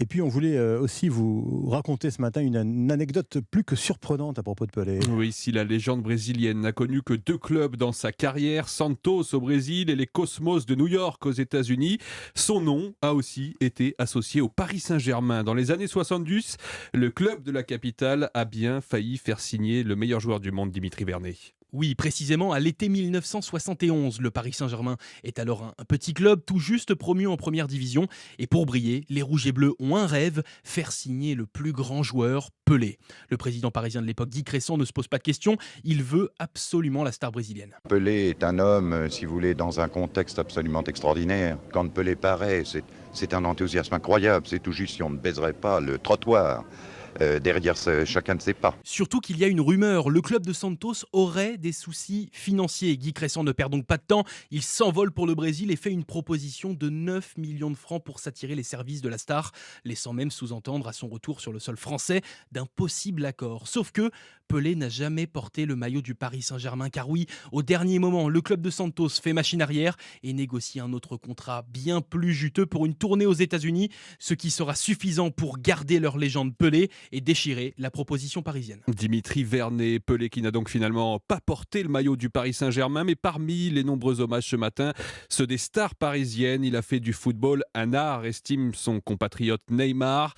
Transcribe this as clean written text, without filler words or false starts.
Et puis on voulait aussi vous raconter ce matin une anecdote plus que surprenante à propos de Pelé. Oui, si la légende brésilienne n'a connu que deux clubs dans sa carrière, Santos au Brésil et les Cosmos de New York aux États-Unis, son nom a aussi été associé au Paris Saint-Germain. Dans les années 70, le club de la capitale a bien failli faire signer le meilleur joueur du monde, Dimitri Vernet. Oui, précisément à l'été 1971, le Paris Saint-Germain est alors un petit club tout juste promu en première division. Et pour briller, les Rouges et Bleus ont un rêve, faire signer le plus grand joueur, Pelé. Le président parisien de l'époque, Guy Cresson, ne se pose pas de questions, il veut absolument la star brésilienne. Pelé est un homme, si vous voulez, dans un contexte absolument extraordinaire. Quand Pelé paraît, c'est un enthousiasme incroyable. C'est tout juste si on ne baiserait pas le trottoir derrière chacun de ses pas. Surtout qu'il y a une rumeur, le club de Santos aurait des soucis financiers. Guy Cresson ne perd donc pas de temps, il s'envole pour le Brésil et fait une proposition de 9 millions de francs pour s'attirer les services de la star, laissant même sous-entendre à son retour sur le sol français d'un possible accord. Sauf que Pelé n'a jamais porté le maillot du Paris Saint-Germain, car oui, au dernier moment, le club de Santos fait machine arrière et négocie un autre contrat bien plus juteux pour une tournée aux États-Unis, ce qui sera suffisant pour garder leur légende Pelé et déchirer la proposition parisienne. Dimitri Vernet, Pelé qui n'a donc finalement pas porté le maillot du Paris Saint-Germain, mais parmi les nombreux hommages ce matin, ceux des stars parisiennes, il a fait du football un art, estime son compatriote Neymar.